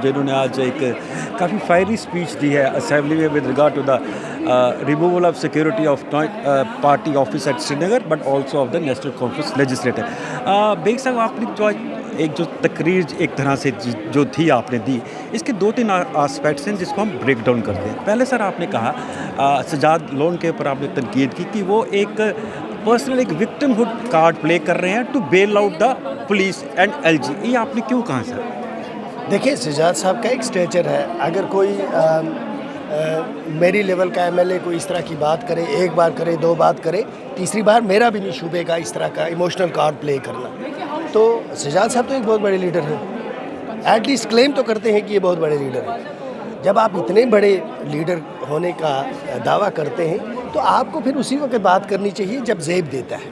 جنہوں نے آج ایک کافی فائری اسپیچ دی ہے اسمبلی میں with regard to the removal of security of party office at Srinagar but also of the national conference legislator. Beg صاحب آپ نے جو تقریر ایک طرح سے جو تھی آپ نے دی, اس کے 2-3 آسپیکٹس ہیں جس کو ہم بریک ڈاؤن کرتے ہیں. پہلے سر آپ نے کہا سجاد لون کے اوپر آپ نے تنقید کی کہ وہ ایک پرسنل ایک وکٹم ہوڈ کارڈ پلے کر رہے ہیں to bail out the police and L G. یہ آپ نے کیوں کہا سر؟ دیکھیں سجاد صاحب کا ایک اسٹیچر ہے, اگر کوئی میری لیول کا ایم ایل اے کوئی اس طرح کی بات کرے, ایک بار کرے, 2 بات کرے, تیسری بار میرا بھی نہیں شعبے کا اس طرح کا ایموشنل کارڈ پلے کرنا. تو سجاد صاحب تو ایک بہت بڑے لیڈر ہیں, ایٹ لیسٹ کلیم تو کرتے ہیں کہ یہ بہت بڑے لیڈر ہیں. جب آپ اتنے بڑے لیڈر ہونے کا دعویٰ کرتے ہیں تو آپ کو پھر اسی وقت بات کرنی چاہیے جب زیب دیتا ہے.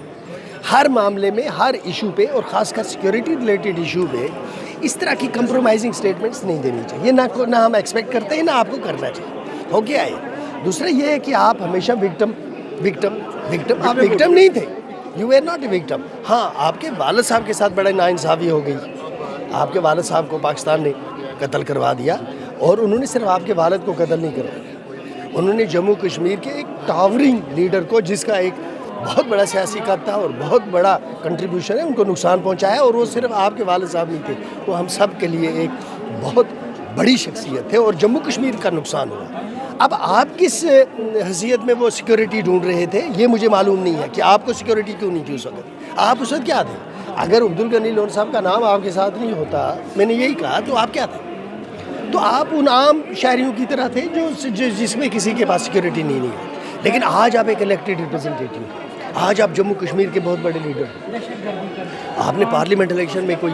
ہر معاملے میں, ہر ایشو پہ, اور خاص کر سیکیورٹی ریلیٹڈ ایشو پہ اس طرح کی کمپرومائزنگ سٹیٹمنٹس نہیں دینی چاہیے. نہ ہم ایکسپیکٹ کرتے ہیں, نہ آپ کو کرنا چاہیے. ہو گیا ہے. دوسرا یہ ہے کہ آپ ہمیشہ وکٹم آپ وکٹم نہیں تھے. You where not a victim. ہاں, آپ کے والد صاحب کے ساتھ بڑا ناانصافی ہو گئی. آپ کے والد صاحب کو پاکستان نے قتل کروا دیا, اور انہوں نے صرف آپ کے والد کو قتل نہیں کروایا, انہوں نے جموں کشمیر کے ایک ٹاورنگ لیڈر کو, جس کا ایک بہت بڑا سیاسی قد تھا اور بہت بڑا کنٹریبیوشن ہے, ان کو نقصان پہنچایا. اور وہ صرف آپ کے والد صاحب نہیں تھے, وہ ہم سب کے لیے ایک بہت بڑی شخصیت تھے, اور جموں کشمیر کا نقصان ہوا. اب آپ کس حیثیت میں وہ سیکورٹی ڈھونڈ رہے تھے یہ مجھے معلوم نہیں ہے کہ آپ کو سیکورٹی کیوں نہیں چوز سکتے. آپ اس وقت کیا تھے؟ اگر عبدالغنی لون صاحب کا نام آپ کے ساتھ نہیں ہوتا, میں نے یہی کہا, تو آپ کیا تھے؟ تو آپ ان عام شہریوں کی طرح تھے جو جس میں کسی کے پاس سیکورٹی نہیں ہے. لیکن آج آپ ایک الیکٹڈ ریپرزنٹیٹیو, آج آپ جموں کشمیر کے بہت بڑے لیڈر ہیں. آپ نے پارلیمنٹ الیکشن میں کوئی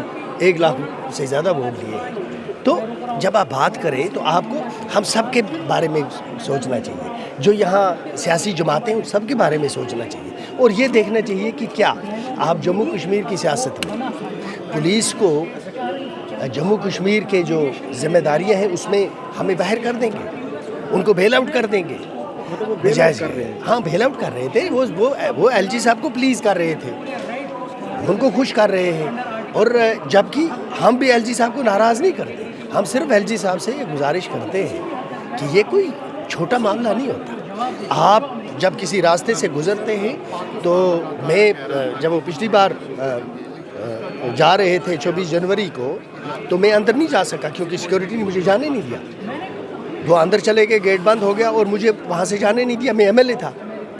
1 لاکھ سے زیادہ ووٹ لیے ہیں. تو جب آپ بات کریں تو آپ کو ہم سب کے بارے میں سوچنا چاہیے, جو یہاں سیاسی جماعتیں ان سب کے بارے میں سوچنا چاہیے, اور یہ دیکھنا چاہیے کہ کیا آپ جموں کشمیر کی سیاست میں پولیس کو جموں کشمیر کے جو ذمہ داریاں ہیں اس میں ہمیں باہر کر دیں گے, ان کو بیل آؤٹ کر دیں گے. ہاں, بیل آؤٹ کر رہے تھے. وہ ایل جی صاحب کو پلیز کر رہے تھے, ان کو خوش کر رہے ہیں. اور جبکہ ہم بھی ایل جی صاحب کو ناراض نہیں کرتے, ہم صرف ایل جی صاحب سے یہ گزارش کرتے ہیں کہ یہ کوئی چھوٹا معاملہ نہیں ہوتا. آپ جب کسی راستے سے گزرتے ہیں تو میں جب وہ پچھلی بار جا رہے تھے 24 جنوری کو, تو میں اندر نہیں جا سکا کیونکہ سیکورٹی نے مجھے جانے نہیں دیا. وہ اندر چلے گئے, گیٹ بند ہو گیا, اور مجھے وہاں سے جانے نہیں دیا. میں ایم ایل اے تھا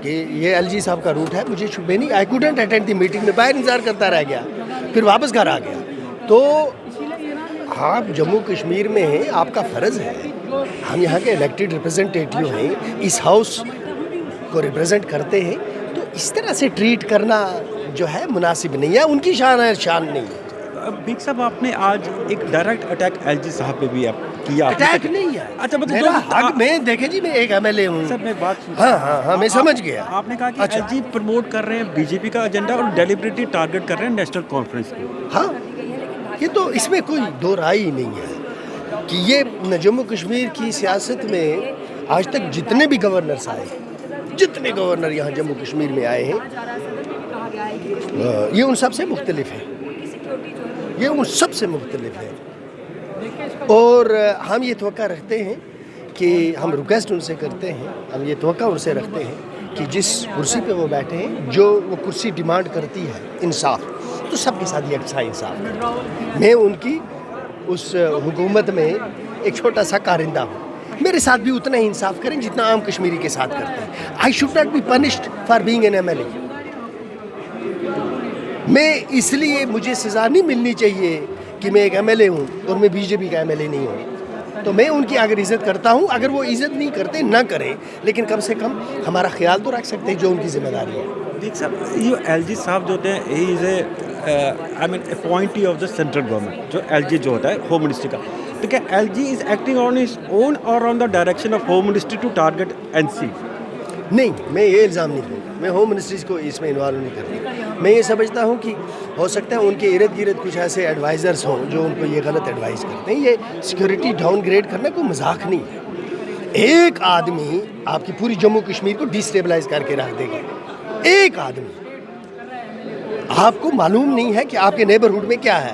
کہ یہ ایل جی صاحب کا روٹ ہے, مجھے شبہ نہیں, I couldn't attend the meeting. میں باہر انتظار کرتا رہ گیا, پھر واپس گھر آ گیا. تو آپ جموں کشمیر میں ہیں, آپ کا فرض ہے, ہم یہاں کے الیکٹڈ ریپرزنٹیٹیو ہیں, اس ہاؤس کو ریپرزینٹ کرتے ہیں, تو اس طرح سے ٹریٹ کرنا جو ہے مناسب نہیں ہے. ان کی شان نہیں ہے. بیگ صاحب آپ نے آج ایک ڈائریکٹ اٹیک ایل جی صاحب پہ بھی کیا. اٹیک نہیں ہے. اچھا, میرا حق, میں دیکھیں جی, میں ایک ایم ایل اے ہوں. سر میں بات ہاں میں سمجھ گیا. آپ نے کہا کہ ایل جی پروموٹ کر رہے ہیں بی جے پی کا ایجنڈا اور ڈیلیبریٹلی ٹارگٹ کر رہے ہیں نیشنل کانفرنس کو. ہاں, یہ تو اس میں کوئی دو رائے ہی نہیں ہے کہ یہ جموں کشمیر کی سیاست میں آج تک جتنے بھی گورنرز آئے, جتنے گورنر یہاں جموں کشمیر میں آئے ہیں, یہ ان سب سے مختلف ہے. یہ ان سب سے مختلف ہے. اور ہم یہ توقع رکھتے ہیں کہ ہم ریکویسٹ ان سے کرتے ہیں, ہم یہ توقع ان سے رکھتے ہیں کہ جس کرسی پہ وہ بیٹھے ہیں, جو وہ کرسی ڈیمانڈ کرتی ہے انصاف, تو سب کے ساتھ یکساں انصاف کریں. میں ان کی اس حکومت میں ایک چھوٹا سا کارندہ ہوں, میرے ساتھ بھی اتنا ہی انصاف کریں جتنا عام کشمیری کے ساتھ کرتے ہیں. I should not be punished for being an M L A. میں اس لیے مجھے سزا نہیں ملنی چاہیے کہ میں ایک ایم ایل اے ہوں اور میں بی جے پی کا ایم ایل اے نہیں ہوں. تو میں ان کی اگر عزت کرتا ہوں, اگر وہ عزت نہیں کرتے نہ کریں, لیکن کم سے کم ہمارا خیال تو رکھ سکتے ہیں جو ان کی ذمہ داری ہے. دیکھ صاحب, یہ ایل جی صاحب جو ہوتے ہیں, he is a I mean appointee of the central government. جو ایل جی جو ہوتا ہے ہوم منسٹری کا, تو کیا L G is acting on his own or on the direction of home ministry to target N C? نہیں, میں یہ الزام نہیں دوں گا, میں ہوم منسٹریز کو اس میں انوالو نہیں کرتا. میں یہ سمجھتا ہوں کہ ہو سکتا ہے ان کے ارد گرد کچھ ایسے ایڈوائزرز ہوں جو ان کو یہ غلط ایڈوائز کرتے ہیں. یہ سیکورٹی ڈاؤن گریڈ کرنا کوئی مذاق نہیں ہے. ایک آدمی آپ کی پوری جموں کشمیر کو ڈیسٹیبلائز کر کے رکھ دے گا. ایک آدمی, آپ کو معلوم نہیں ہے کہ آپ کے نیبرہڈ میں کیا ہے.